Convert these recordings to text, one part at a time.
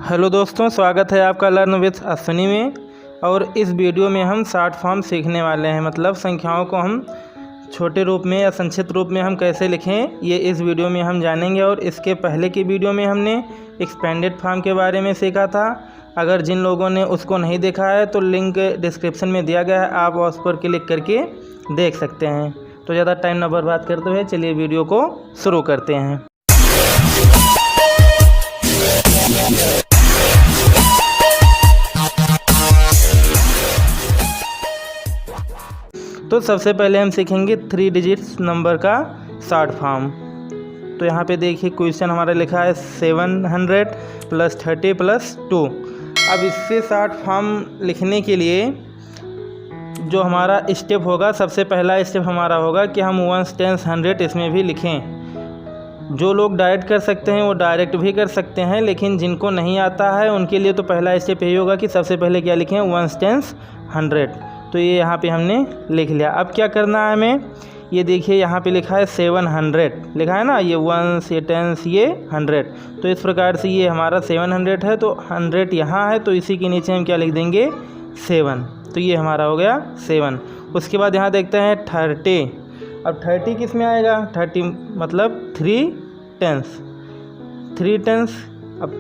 Hello दोस्तों, स्वागत है आपका लर्न विथ अश्विनी में। और इस वीडियो में हम शॉर्ट फॉर्म सीखने वाले हैं, मतलब संख्याओं को हम छोटे रूप में या संक्षिप्त रूप में हम कैसे लिखें, ये इस वीडियो में हम जानेंगे। और इसके पहले की वीडियो में हमने एक्सपेंडेड फॉर्म के बारे में सीखा था। अगर जिन लोगों ने उसको नहीं देखा है तो लिंक डिस्क्रिप्शन में दिया गया है, आप उस पर क्लिक करके देख सकते हैं। तो ज़्यादा टाइम न बर्बाद करते हुए चलिए वीडियो को शुरू करते हैं। तो सबसे पहले हम सीखेंगे 3 डिजिट्स नंबर का शॉर्ट फॉर्म। तो यहाँ पे देखिए क्वेश्चन हमारा लिखा है 700 + 30 + 2। अब इससे शॉर्ट फॉर्म लिखने के लिए जो हमारा स्टेप होगा, सबसे पहला स्टेप हमारा होगा कि हम 1s, 10s, 100 इसमें भी लिखें। जो लोग डायरेक्ट कर सकते हैं वो डायरेक्ट भी कर सकते हैं, लेकिन जिनको नहीं आता है उनके लिए तो पहला स्टेप यही होगा कि सबसे पहले क्या लिखें, 1s, 10s, 100। तो ये यहाँ पे हमने लिख लिया। अब क्या करना है हमें, ये देखिए यहाँ पे लिखा है 700 लिखा है ना, ये 1s, ये 10s, ये 100। तो इस प्रकार से ये हमारा 700 है, तो 100 यहाँ है, तो इसी के नीचे हम क्या लिख देंगे, 7। तो ये हमारा हो गया 7। उसके बाद यहाँ देखते हैं 30। अब 30 किस में आएगा, 30 मतलब 3 10s, 3 10s। अब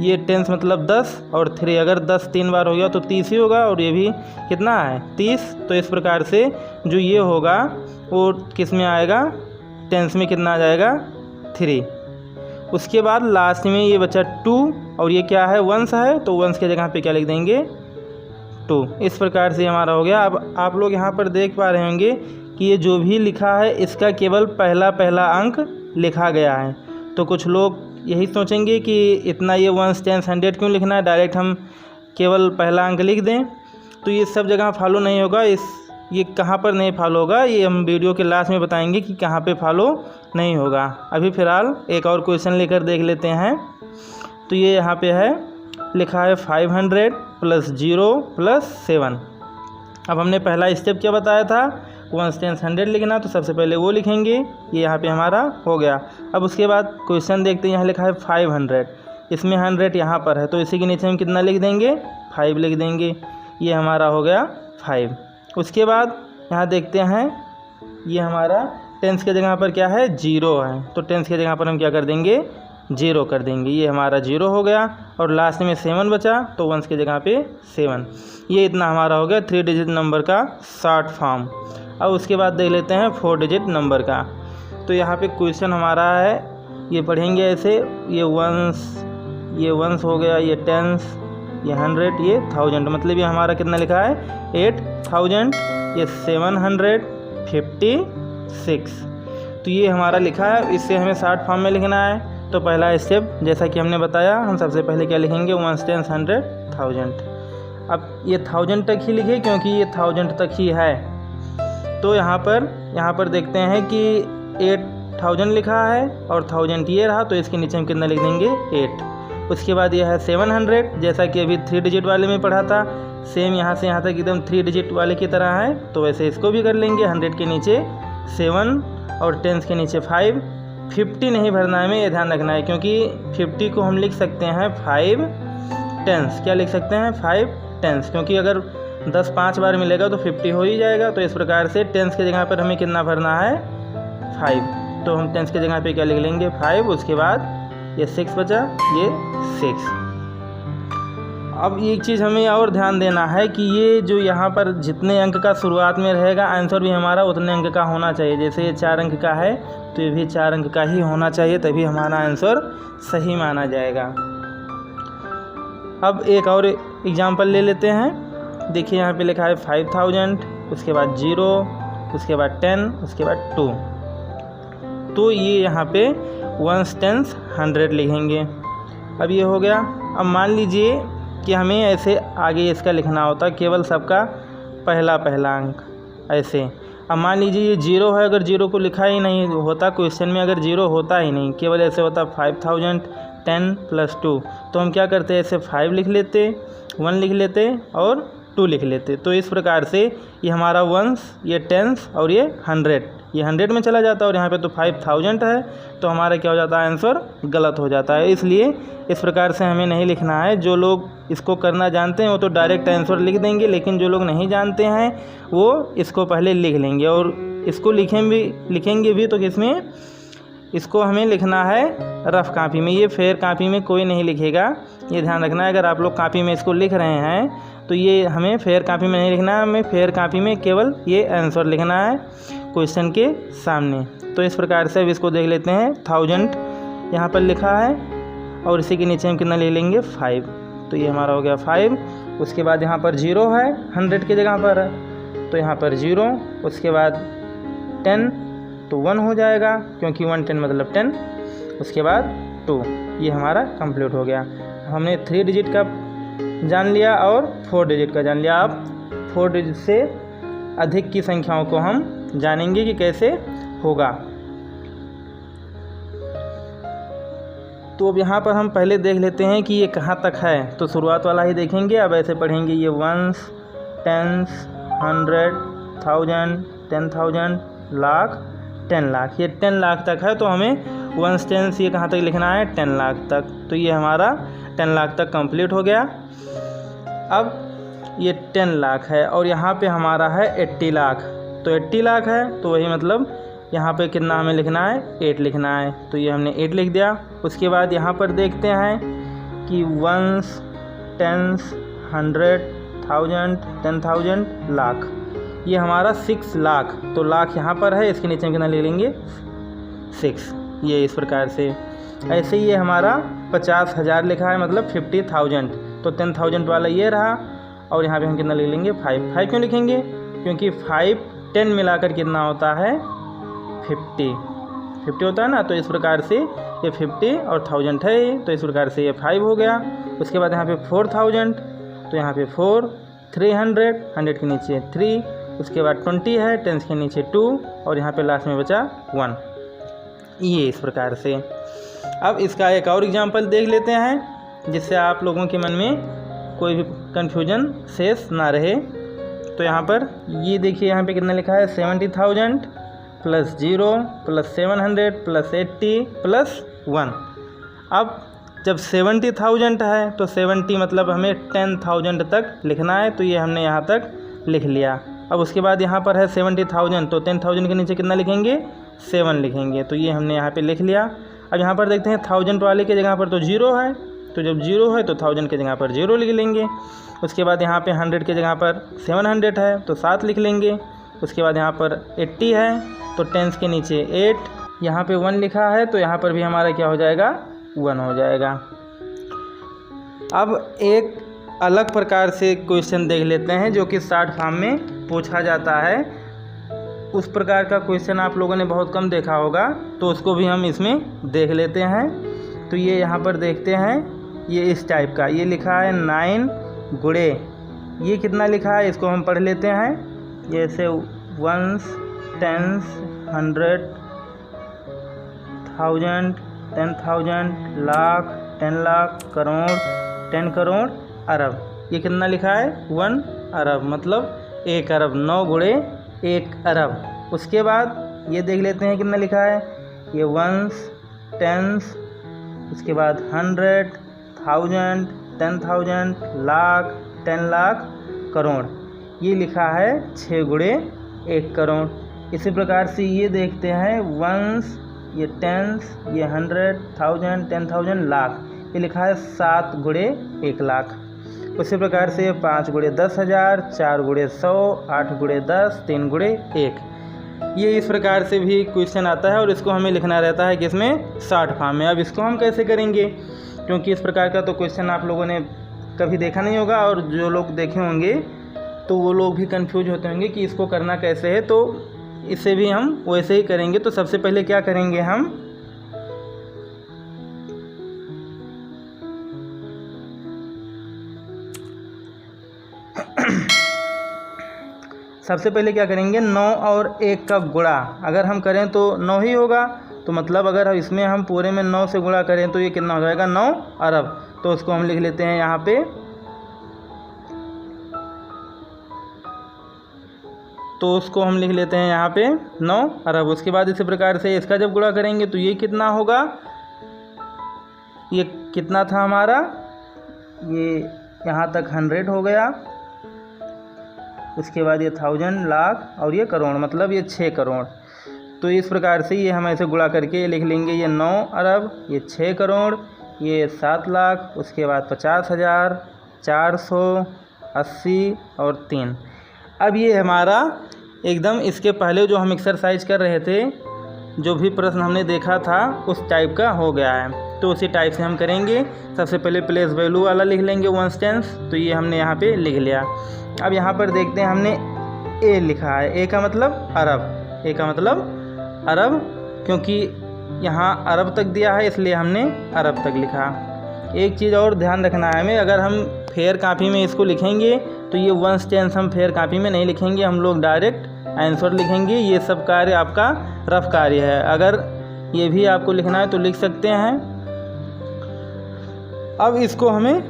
ये 10s मतलब 10 और 3, अगर 10 3 बार हो गया तो 30 ही होगा, और ये भी कितना है, 30। तो इस प्रकार से जो ये होगा वो किस में आएगा, 10s में कितना आ जाएगा, 3। उसके बाद लास्ट में ये बचा 2, और ये क्या है, 1s है, तो 1s के जगह पे क्या लिख देंगे, 2। इस प्रकार से हमारा हो गया। अब आप लोग यहाँ पर देख पा रहे होंगे कि ये जो भी लिखा है इसका केवल पहला अंक लिखा गया है। तो कुछ लोग यही सोचेंगे कि इतना ये 1s, 10s, 100 क्यों लिखना है, डायरेक्ट हम केवल पहला अंक लिख दें। तो ये सब जगह फॉलो नहीं होगा। ये कहाँ पर नहीं फॉलो होगा, ये हम वीडियो के लास्ट में बताएंगे कि कहाँ पे फॉलो नहीं होगा। अभी फ़िलहाल एक और क्वेश्चन लेकर देख लेते हैं। तो ये यहाँ पे है, लिखा है 500 + 0 + 7। अब हमने पहला स्टेप क्या बताया था, 1s, 10s, 100 लिखना, तो सबसे पहले वो लिखेंगे। ये यहाँ पे हमारा हो गया। अब उसके बाद क्वेश्चन देखते हैं, यहाँ लिखा है 500, इसमें 100 यहाँ पर है, तो इसी के नीचे हम कितना लिख देंगे, 5 लिख देंगे। ये हमारा हो गया 5। उसके बाद यहाँ देखते हैं, ये हमारा 10s के जगह पर क्या है, 0 है, तो 10s के जगह पर हम क्या कर देंगे, 0 कर देंगे। ये हमारा 0 हो गया, और लास्ट में 7 बचा, तो 1s के जगह पे 7। ये इतना हमारा हो गया 3 डिजिट नंबर का शॉर्ट फॉर्म। अब उसके बाद देख लेते हैं 4 डिजिट नंबर का। तो यहाँ पे क्वेश्चन हमारा है, ये पढ़ेंगे ऐसे, ये 1s हो गया, ये 10s, ये 100, ये 1000, मतलब ये हमारा कितना लिखा है, 8000, ये 756। तो ये हमारा लिखा है, इससे हमें शॉर्ट फॉर्म में लिखना है। तो पहला स्टेप जैसा कि हमने बताया, हम सबसे पहले क्या लिखेंगे, 1s, 10s, 100, 1000। अब ये 1000 तक ही लिखे क्योंकि ये 1000 तक ही है। तो यहाँ पर देखते हैं कि 8000 लिखा है और 1000 ये रहा, तो इसके नीचे हम कितना लिख देंगे, 8। उसके बाद ये है 700, जैसा कि अभी 3 डिजिट वाले में पढ़ा था, सेम यहाँ से यहाँ तक एकदम 3 डिजिट वाले की तरह है, तो वैसे इसको भी कर लेंगे। 100 के नीचे 7 और 10s के नीचे 5। 50 नहीं भरना है, हमें ये ध्यान रखना है, क्योंकि 50 को हम लिख सकते हैं 5 10s। क्या लिख सकते हैं, 5 10s, क्योंकि अगर 10 5 बार मिलेगा तो 50 हो ही जाएगा। तो इस प्रकार से 10s के जगह पर हमें कितना भरना है, 5। तो हम 10s के जगह पे क्या लिख लेंगे, 5। उसके बाद ये 6 बचा, ये 6। अब एक चीज़ हमें और ध्यान देना है कि ये जो यहाँ पर जितने अंक का शुरुआत में रहेगा, आंसर भी हमारा उतने अंक का होना चाहिए। जैसे ये 4 अंक का है, तो ये भी 4 अंक का ही होना चाहिए, तभी हमारा आंसर सही माना जाएगा। अब एक और एग्जाम्पल ले लेते हैं। देखिए यहाँ पे लिखा है 5000, उसके बाद 0, उसके बाद 10, उसके बाद 2। तो ये यहाँ पे 1s, 10s, 100 लिखेंगे। अब ये हो गया। अब मान लीजिए कि हमें ऐसे आगे इसका लिखना होता, केवल सबका पहला अंक ऐसे। अब मान लीजिए ये 0 है, अगर 0 को लिखा ही नहीं होता क्वेश्चन में, अगर 0 होता ही नहीं, केवल ऐसे होता 5000, 10 + 2, तो हम क्या करते, ऐसे 5 लिख लेते, 1 लिख लेते और 2 लिख लेते। तो इस प्रकार से ये हमारा वंस, ये टेंस और ये 100, ये 100 में चला जाता है और यहाँ पे तो 5000 है, तो हमारा क्या हो जाता है, आंसर गलत हो जाता है। इसलिए इस प्रकार से हमें नहीं लिखना है। जो लोग इसको करना जानते हैं वो तो डायरेक्ट आंसर लिख देंगे, लेकिन जो लोग नहीं जानते हैं वो इसको पहले लिख लेंगे और इसको लिखेंगे भी तो किसमें, इसको हमें लिखना है रफ़ कापी में। ये फेयर कापी में कोई नहीं लिखेगा, ये ध्यान रखना है। अगर आप लोग कापी में इसको लिख रहे हैं तो ये हमें फेयर कापी में नहीं लिखना है, हमें फेयर कापी में केवल ये आंसर लिखना है क्वेश्चन के सामने। तो इस प्रकार से अब इसको देख लेते हैं। 1000 यहाँ पर लिखा है और इसी के नीचे हम कितना ले लेंगे, 5। तो ये हमारा हो गया 5। उसके बाद यहाँ पर 0 है, 100 की जगह पर है तो यहाँ पर 0। उसके बाद 10 तो 1 हो जाएगा, क्योंकि 1 10 मतलब 10। उसके बाद 2, ये हमारा कंप्लीट हो गया। हमने 3 डिजिट का जान लिया और 4 डिजिट का जान लिया। अब 4 डिजिट से अधिक की संख्याओं को हम जानेंगे कि कैसे होगा। तो अब यहाँ पर हम पहले देख लेते हैं कि ये कहाँ तक है। तो शुरुआत वाला ही देखेंगे। अब ऐसे पढ़ेंगे, ये वंस, टेंस, 100, 1000, 10,000, लाख, 10 लाख। ये 10 लाख तक है तो हमें वंस टेंस ये कहाँ तक लिखना है, 10 लाख तक। तो ये हमारा 10 लाख तक कंप्लीट हो गया। अब ये 10 लाख है और यहाँ पे हमारा है 80 लाख। तो 80 लाख है तो वही मतलब यहाँ पे कितना हमें लिखना है, 8 लिखना है। तो ये हमने 8 लिख दिया। उसके बाद यहाँ पर देखते हैं कि वंस, टेंस, 100, 1000, 10,000, लाख, ये हमारा 6 लाख। तो लाख यहाँ पर है, इसके नीचे कितना ले लेंगे, 6। ये इस प्रकार से। ऐसे ही ये हमारा 50,000 लिखा है, मतलब 50,000। तो 10,000 वाला ये रहा और यहाँ पे हम कितना ले लेंगे, 5 क्यों लिखेंगे, क्योंकि 5 10 मिलाकर कितना होता है, 50 होता है ना। तो इस प्रकार से ये 50 और 1000 है, तो इस प्रकार से ये 5 हो गया। उसके बाद यहाँ पे 4000, तो यहाँ पे 4, 300, 100 के नीचे 3, उसके बाद 20 है, 10 के नीचे 2 और यहाँ पे लास्ट में बचा 1। ये इस प्रकार से। अब इसका एक और एग्जांपल देख लेते हैं, जिससे आप लोगों के मन में कोई भी कन्फ्यूजन शेष ना रहे। तो यहाँ पर ये देखिए, यहाँ पे कितना लिखा है, 70,000 प्लस 0 प्लस 700 प्लस 80 प्लस 1। अब जब 70,000 है तो 70 मतलब हमें 10,000 तक लिखना है, तो ये हमने यहाँ तक लिख लिया। अब उसके बाद यहाँ पर है 70,000, तो 10,000 के नीचे कितना लिखेंगे, 7 लिखेंगे। तो ये हमने यहाँ पे लिख लिया। अब यहाँ पर देखते हैं 1000 वाले के जगह पर तो 0 है, तो जब 0 है तो 1000 के जगह पर 0 लिख लेंगे। उसके बाद यहाँ पे 100 के जगह पर 700 है तो 7 लिख लेंगे। उसके बाद यहाँ पर 80 है तो 10 के नीचे 8, यहाँ पे 1 लिखा है तो यहाँ पर भी हमारा क्या हो जाएगा, 1 हो जाएगा। अब एक अलग प्रकार से क्वेश्चन देख लेते हैं जो कि शॉर्ट फॉर्म में पूछा जाता है। उस प्रकार का क्वेश्चन आप लोगों ने बहुत कम देखा होगा, तो उसको भी हम इसमें देख लेते हैं। तो ये यहाँ पर देखते हैं, ये इस टाइप का ये लिखा है 9 गुणे, ये कितना लिखा है इसको हम पढ़ लेते हैं। जैसे वंस, टेंस, 100, 1000, 10,000, लाख, 10 लाख, करोड़, 10 करोड़, अरब। ये कितना लिखा है, 1 अरब, मतलब 1 अरब। 9 गुणे 1 अरब। उसके बाद ये देख लेते हैं कितना लिखा है, ये वंस, टेंस, उसके बाद 100, 1000, 10,000, लाख, 10 लाख, करोड़। ये लिखा है 6 गुणे 1 करोड़। इसी प्रकार से ये देखते हैं वंस, ये टेंस, ये 100, 1000, 10,000, लाख, ये लिखा है 7 गुणे 1 लाख। उसी प्रकार से 5 गुणे 10,000, 4 गुणे 100, 8 गुणे 10, 3 गुणे 1। ये इस प्रकार से भी क्वेश्चन आता है और इसको हमें लिखना रहता है किसमें, शॉर्ट फॉर्म में। अब इसको हम कैसे करेंगे, क्योंकि इस प्रकार का तो क्वेश्चन आप लोगों ने कभी देखा नहीं होगा और जो लोग देखे होंगे तो वो लोग भी कंफ्यूज होते होंगे कि इसको करना कैसे है। तो इसे भी हम वैसे ही करेंगे। तो सबसे पहले क्या करेंगे हम, सबसे पहले क्या करेंगे, 9 और 1 का गुणा अगर हम करें तो 9 ही होगा। तो मतलब अगर इसमें हम पूरे में 9 से गुणा करें तो ये कितना हो जाएगा, 9 अरब। तो उसको हम लिख लेते हैं यहाँ पे तो उसको हम लिख लेते हैं यहाँ पे 9 अरब। उसके बाद इसी प्रकार से इसका जब गुणा करेंगे तो ये कितना होगा, ये कितना था हमारा, ये यहाँ तक 100 हो गया, उसके बाद ये 1000 लाख और ये करोड़, मतलब ये 6 करोड़। तो इस प्रकार से ये हम ऐसे गुणा करके लिख लेंगे, ये 9 अरब, ये 6 करोड़, ये 7 लाख, उसके बाद 50,000, 480 और 3। अब ये हमारा एकदम इसके पहले जो हम एक्सरसाइज कर रहे थे, जो भी प्रश्न हमने देखा था उस टाइप का हो गया है। तो उसी टाइप से हम करेंगे। सबसे पहले प्लेस वैल्यू वाला लिख लेंगे 1 टेंस, तो ये हमने यहाँ पे लिख लिया। अब यहाँ पर देखते हैं, हमने ए लिखा है, ए का मतलब अरब, ए का मतलब अरब, क्योंकि यहाँ अरब तक दिया है इसलिए हमने अरब तक लिखा। एक चीज़ और ध्यान रखना है हमें, अगर हम फेयर कापी में इसको लिखेंगे तो ये 1 टेंस हम फेयर कापी में नहीं लिखेंगे, हम लोग डायरेक्ट आंसर लिखेंगे। ये सब कार्य आपका रफ कार्य है, अगर ये भी आपको लिखना है तो लिख सकते हैं। अब इसको हमें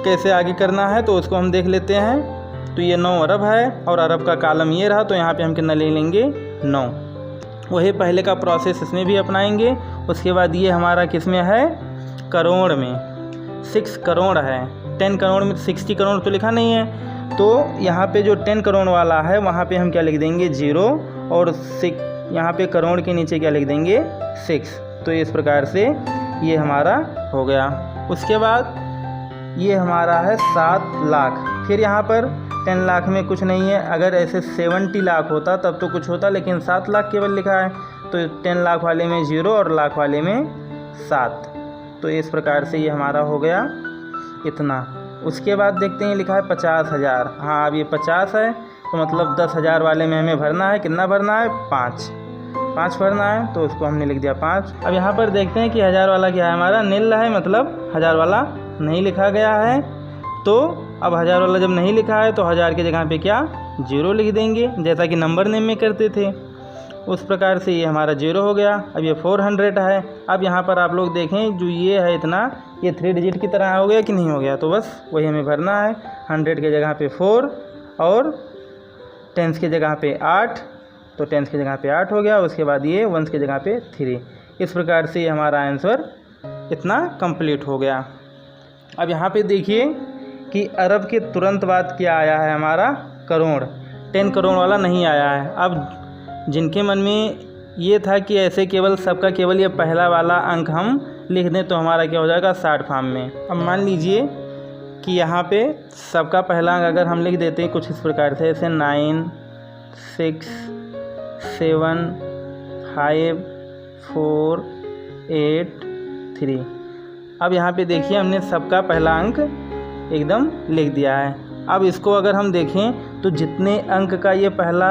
कैसे आगे करना है तो उसको हम देख लेते हैं। तो ये 9 अरब है और अरब का कॉलम ये रहा, तो यहाँ पे हम कितना ले लेंगे, 9। वही पहले का प्रोसेस इसमें भी अपनाएंगे। उसके बाद ये हमारा किस में है, करोड़ में, 6 करोड़ है। 10 करोड़ में 60 करोड़ तो लिखा नहीं है, तो यहाँ पे जो 10 करोड़ वाला है वहाँ पे हम क्या लिख देंगे, 0, और 6 यहाँ पे करोड़ के नीचे क्या लिख देंगे, 6। तो इस प्रकार से ये हमारा हो गया। उसके बाद ये हमारा है 7 लाख। फिर यहाँ पर 10 लाख में कुछ नहीं है, अगर ऐसे 70 लाख होता तब तो कुछ होता, लेकिन 7 लाख केवल लिखा है, तो 10 लाख वाले में 0 और लाख वाले में 7। तो इस प्रकार से ये हमारा हो गया इतना। उसके बाद देखते हैं लिखा है 50,000। हाँ, अब ये 50 है तो मतलब 10,000 वाले में हमें भरना है, कितना भरना है, 5 भरना है, तो उसको हमने लिख दिया 5। अब यहाँ पर देखते हैं कि 1000 वाला क्या है, हमारा नील है, मतलब 1000 वाला नहीं लिखा गया है। तो अब 1000 वाला जब नहीं लिखा है तो 1000 की जगह पे क्या, 0 लिख देंगे, जैसा कि नंबर नेम में करते थे। उस प्रकार से ये हमारा 0 हो गया। अब ये 400 है। अब यहाँ पर आप लोग देखें, जो ये है इतना, ये 3 डिजिट की तरह हो गया कि नहीं हो गया, तो बस वही हमें भरना है। 100 की जगह पे 4 और 10 की जगह पे 8, तो 10 की जगह पे 8 हो गया। उसके बाद ये 1 की जगह पे 3। इस प्रकार से ये हमारा आंसर इतना कंप्लीट हो गया। अब यहाँ पे देखिए कि अरब के तुरंत बाद क्या आया है, हमारा करोड़। 10 करोड़ वाला नहीं आया है। अब जिनके मन में ये था कि ऐसे केवल सबका केवल ये पहला वाला अंक हम लिख दें तो हमारा क्या हो जाएगा, शॉर्ट फॉर्म में। अब मान लीजिए कि यहाँ पे सबका पहला अंक अगर हम लिख देते हैं कुछ इस प्रकार से, ऐसे 9 6 7 5 4 8 3। अब यहाँ पे देखिए हमने सबका पहला अंक एकदम लिख दिया है। अब इसको अगर हम देखें तो जितने अंक का ये पहला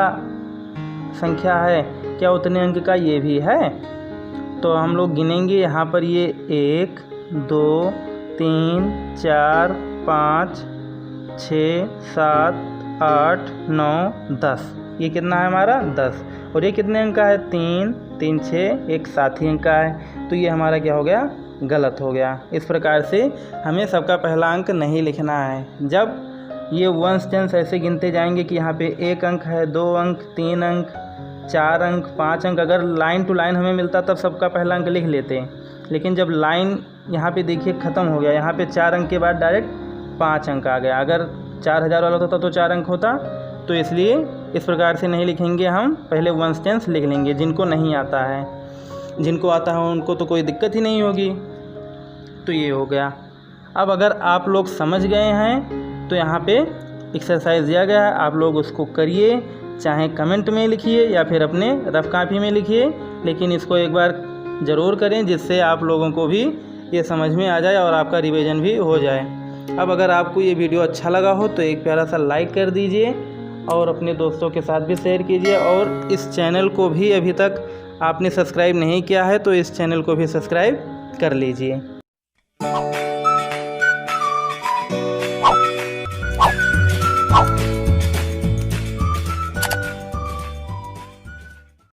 संख्या है, क्या उतने अंक का ये भी है। तो हम लोग गिनेंगे यहाँ पर, ये 1 2 3 4 5 6 7 8 9 10। ये कितना है हमारा, 10। और ये कितने अंक का है, 3 3 6, एक 7 ही अंक का है। तो ये हमारा क्या हो गया, गलत हो गया। इस प्रकार से हमें सबका पहला अंक नहीं लिखना है। जब ये 1 टेंस ऐसे गिनते जाएंगे कि यहाँ पे 1 अंक है, 2 अंक, 3 अंक, 4 अंक, 5 अंक, अगर लाइन टू लाइन हमें मिलता तब सबका पहला अंक लिख लेते हैं। लेकिन जब लाइन यहाँ पे देखिए ख़त्म हो गया, यहाँ पे 4 अंक के बाद डायरेक्ट 5 अंक आ गया। अगर 4000 वाला होता तो 4 अंक होता, तो इसलिए इस प्रकार से नहीं लिखेंगे, हम पहले 1 टेंस लिख लेंगे। जिनको नहीं आता है, जिनको आता है उनको तो कोई दिक्कत ही नहीं होगी। तो ये हो गया। अब अगर आप लोग समझ गए हैं तो यहाँ पे एक्सरसाइज दिया गया है, आप लोग उसको करिए, चाहे कमेंट में लिखिए या फिर अपने रफ कॉपी में लिखिए, लेकिन इसको एक बार ज़रूर करें जिससे आप लोगों को भी ये समझ में आ जाए और आपका रिवीजन भी हो जाए। अब अगर आपको ये वीडियो अच्छा लगा हो तो एक प्यारा सा लाइक कर दीजिए और अपने दोस्तों के साथ भी शेयर कीजिए। और इस चैनल को भी अभी तक आपने सब्सक्राइब नहीं किया है तो इस चैनल को भी सब्सक्राइब कर लीजिए।